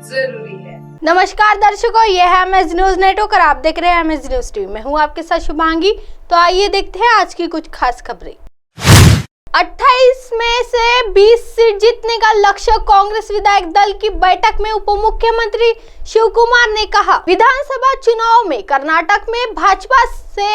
जरूरी है। नमस्कार दर्शकों, ये है एमएस न्यूज नेटवर्क और आप देख रहे हैं एमएस न्यूज टीवी। मैं हूं आपके साथ शुभांगी। तो आइए देखते हैं आज की कुछ खास खबरें। 28 में से 20 सीट जीतने का लक्ष्य, कांग्रेस विधायक दल की बैठक में उप मुख्यमंत्री शिव कुमार ने कहा। विधानसभा चुनाव में कर्नाटक में भाजपा से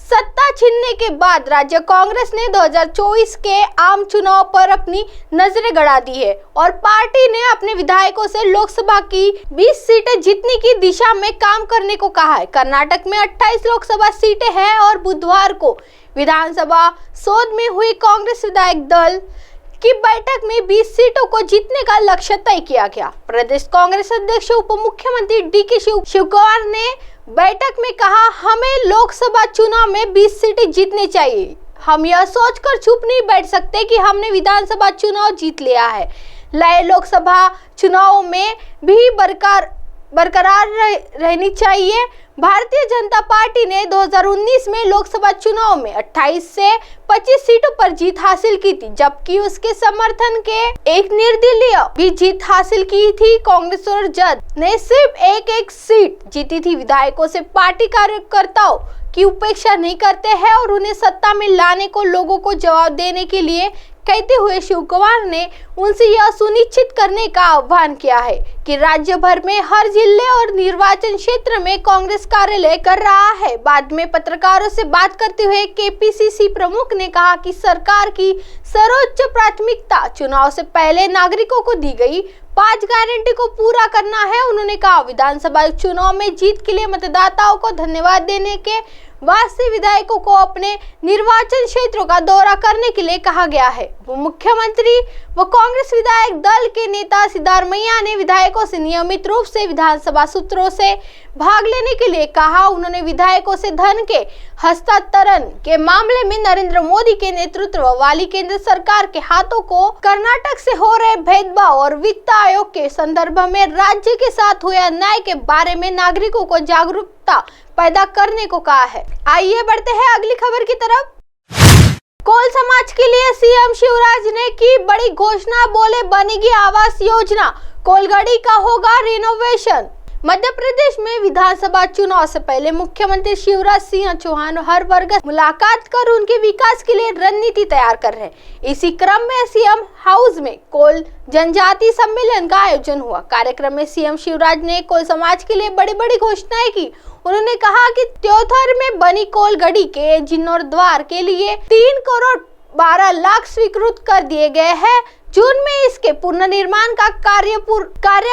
सत्ता छीनने के बाद राज्य कांग्रेस ने 2024 के आम चुनाव पर अपनी नजरें गड़ा दी है और पार्टी ने अपने विधायकों से लोकसभा की 20 सीटें जीतने की दिशा में काम करने को कहा है। कर्नाटक में 28 लोकसभा सीटें हैं और बुधवार को विधानसभा सौध में हुई कांग्रेस विधायक दल की बैठक में 20 सीटों को जीतने का लक्ष्य तय किया गया। प्रदेश कांग्रेस अध्यक्ष उप मुख्यमंत्री डीके शिव कुमार ने बैठक में कहा, हमें लोकसभा चुनाव में 20 सीटें जीतनी चाहिए। हम यह सोचकर चुप नहीं बैठ सकते कि हमने विधानसभा चुनाव जीत लिया है। नए लोकसभा चुनाव में भी बरकरार रहनी चाहिए। भारतीय जनता पार्टी ने 2019 में लोकसभा चुनाव में 28 से 25 सीटों पर जीत हासिल की थी, जबकि उसके समर्थन के एक निर्दलीय भी जीत हासिल की थी। कांग्रेस और जद ने सिर्फ एक सीट जीती थी। विधायकों से पार्टी कार्यकर्ताओं की उपेक्षा नहीं करते हैं और उन्हें सत्ता में लाने को लोगों को जवाब देने के लिए कहते हुए शिव कुमार ने उनसे यह सुनिश्चित करने का आह्वान किया है कि राज्य भर में हर जिले और निर्वाचन क्षेत्र में कांग्रेस कार्यालय कर रहा है। बाद में पत्रकारों से बात करते हुए केपीसीसी प्रमुख ने कहा कि सरकार की सर्वोच्च प्राथमिकता चुनाव से पहले नागरिकों को दी गई 5 गारंटी को पूरा करना है। उन्होंने कहा, विधानसभा चुनाव में जीत के लिए मतदाताओं को धन्यवाद देने के वास्ते विधायकों को अपने निर्वाचन क्षेत्रों का दौरा करने के लिए कहा गया है। वो मुख्यमंत्री व कांग्रेस विधायक दल के नेता सिद्धारमैया ने विधायकों से नियमित रूप से विधानसभा सूत्रों से भाग लेने के लिए कहा। उन्होंने विधायकों से धन के हस्तांतरण के मामले में नरेंद्र मोदी के नेतृत्व वाली केंद्र सरकार के हाथों को कर्नाटक से हो रहे भेदभाव और वित्त आयोग के संदर्भ में राज्य के साथ हुए अन्याय के बारे में नागरिकों को जागरूकता पैदा करने को कहा है। आइए बढ़ते हैं अगली खबर की तरफ। कोल समाज के लिए सीएम शिवराज ने की बड़ी घोषणा, बोले बनेगी आवास योजना, कोलगढ़ी का होगा रिनोवेशन। मध्य प्रदेश में विधानसभा चुनाव से पहले मुख्यमंत्री शिवराज सिंह चौहान हर वर्ग मुलाकात कर उनके विकास के लिए रणनीति तैयार कर रहे हैं। इसी क्रम में सीएम हाउस में कोल जनजाति सम्मेलन का आयोजन हुआ। कार्यक्रम में सीएम शिवराज ने कोल समाज के लिए बड़ी बड़ी घोषणाएं की। उन्होंने कहा कि त्योथर में बनी कोलगढ़ी के जीर्णोद्धार के लिए 3 करोड़ 12 लाख स्वीकृत कर दिए गए हैं। जून में इसके पुनर्निर्माण का कार्य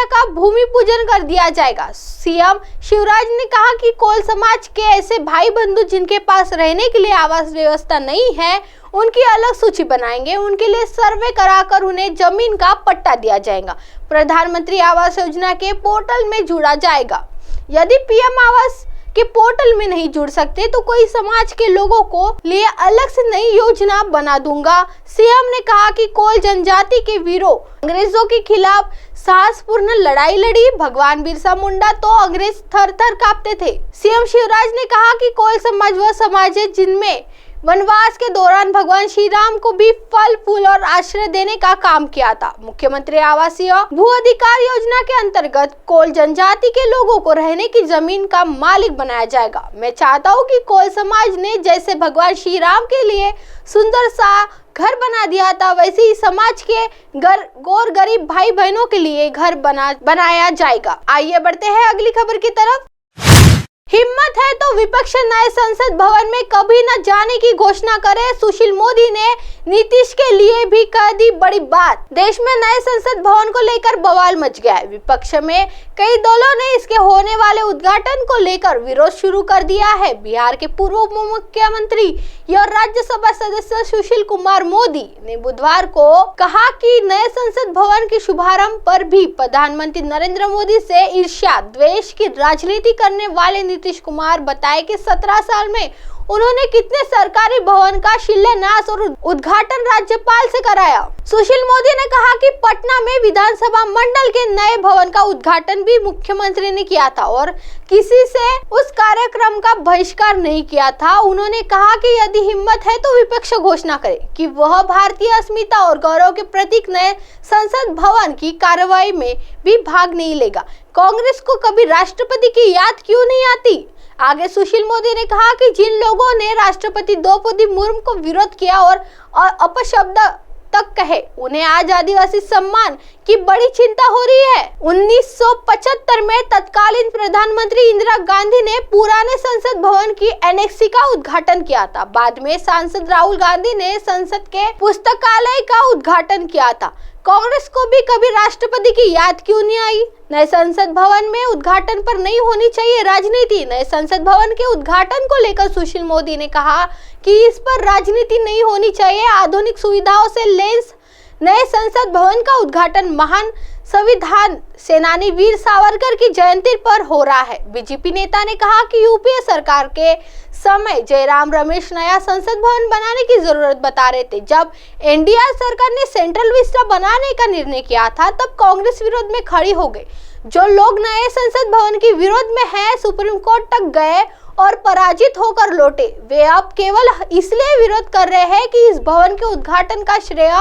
का भूमि पूजन कर दिया जाएगा। सीएम शिवराज ने कहा कि कोल समाज के ऐसे भाई बंधु जिनके पास रहने के लिए आवास व्यवस्था नहीं है, उनकी अलग सूची बनाएंगे। उनके लिए सर्वे कराकर उन्हें जमीन का पट्टा दिया जाएगा। प्रधानमंत्री आवास योजना के पोर्टल में जुड़ा जाएगा। यदि पीएम आवास के पोर्टल में नहीं जुड़ सकते तो कोई समाज के लोगों को लिए अलग से नई योजना बना दूंगा। सीएम ने कहा कि कोल जनजाति के वीरों अंग्रेजों के खिलाफ साहसपूर्ण लड़ाई लड़ी। भगवान बिरसा मुंडा तो अंग्रेज थर थर कांपते थे। सीएम शिवराज ने कहा कि कोल समाज वह समाज है जिनमें वनवास के दौरान भगवान श्री राम को भी फल फूल और आश्रय देने का काम किया था। मुख्यमंत्री आवासीय भू अधिकार योजना के अंतर्गत कोल जनजाति के लोगों को रहने की जमीन का मालिक बनाया जाएगा। मैं चाहता हूं कि कोल समाज ने जैसे भगवान श्री राम के लिए सुंदर सा घर बना दिया था, वैसे ही समाज के गौर गरीब भाई बहनों के लिए घर बनाया जाएगा। आइए बढ़ते हैं अगली खबर की तरफ। हिम्मत है तो विपक्ष नए संसद भवन में कभी न जाने की घोषणा करे। सुशील मोदी ने नीतीश के लिए भी कह दी बड़ी बात। देश में नए संसद भवन को लेकर बवाल मच गया है। विपक्ष में कई दलों ने इसके होने वाले उद्घाटन को लेकर विरोध शुरू कर दिया है। बिहार के पूर्व उप मुख्यमंत्री और राज्यसभा सदस्य सुशील कुमार मोदी ने बुधवार को कहा कि नए संसद भवन के शुभारंभ पर भी प्रधानमंत्री नरेंद्र मोदी से ईर्ष्या द्वेष की राजनीति करने वाले नीतीश कुमार बताए कि 17 साल में उन्होंने कितने सरकारी भवन का शिलान्यास और उद्घाटन राज्यपाल से कराया। सुशील मोदी ने कहा कि पटना में विधानसभा मंडल के नए भवन का उद्घाटन भी मुख्यमंत्री ने किया था और किसी से उस कार्यक्रम का बहिष्कार नहीं किया था। उन्होंने कहा कि यदि हिम्मत है तो विपक्ष घोषणा करे कि वह भारतीय अस्मिता और गौरव के प्रतीक नए संसद भवन की कार्रवाई में भी भाग नहीं लेगा। कांग्रेस को कभी राष्ट्रपति की याद क्यों नहीं आती? आगे सुशील मोदी ने कहा कि जिन लोगों ने राष्ट्रपति द्रौपदी मुर्मू को विरोध किया और अपशब्द तक कहे, उन्हें आज आदिवासी सम्मान की बड़ी चिंता हो रही है। 1975 में तत्कालीन प्रधानमंत्री इंदिरा गांधी ने पुराने संसद भवन की एनेक्सी का उद्घाटन किया था। बाद में सांसद राहुल गांधी ने संसद के पुस्तकालय का उद्घाटन किया था। कांग्रेस को भी कभी राष्ट्रपति की याद क्यों नहीं आई? नए संसद भवन में उद्घाटन पर नहीं होनी चाहिए राजनीति। नए संसद भवन के उद्घाटन को लेकर सुशील मोदी ने कहा कि इस पर राजनीति नहीं होनी चाहिए। आधुनिक सुविधाओं से लैस नए संसद भवन का उद्घाटन महान संविधान सेनानी वीर सावरकर की जयंती पर हो रहा है। बीजेपी नेता ने कहा कि यूपीए सरकार के समय जयराम रमेश नया संसद भवन बनाने की जरूरत बता रहे थे। जब एनडीए सरकार ने सेंट्रल विस्टा बनाने का निर्णय किया था तब कांग्रेस विरोध में खड़ी हो गई। जो लोग नए संसद भवन के विरोध में हैं, सुप्रीम कोर्ट तक गए और पराजित होकर लौटे। वे अब केवल इसलिए विरोध कर रहे हैं कि इस भवन के उद्घाटन का श्रेय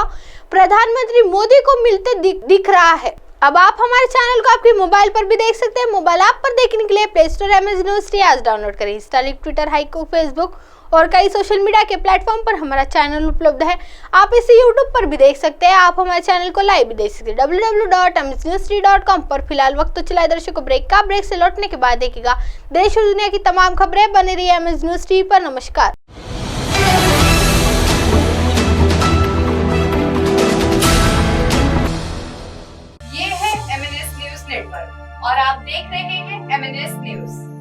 प्रधानमंत्री मोदी को मिलते दिख रहा है। अब आप हमारे चैनल को आपके मोबाइल पर भी देख सकते हैं। मोबाइल ऐप पर देखने के लिए play store MS news T आज डाउनलोड करें। इंस्टा, ट्विटर, हाइको, फेसबुक और कई सोशल मीडिया के प्लेटफॉर्म पर हमारा चैनल उपलब्ध है। आप इसे यूट्यूब पर भी देख सकते हैं। आप हमारे चैनल को लाइव भी देख सकते हैं www.msnewsd.com पर। फिलहाल वक्त तो चला दर्शकों ब्रेक का। ब्रेक से लौटने के बाद देखिएगा देश और दुनिया की तमाम खबरें। बने रहिए एमएस न्यूज टीवी पर। नमस्कार। ये है MNS न्यूज नेटवर्क और आप देख रहे हैं MNS न्यूज।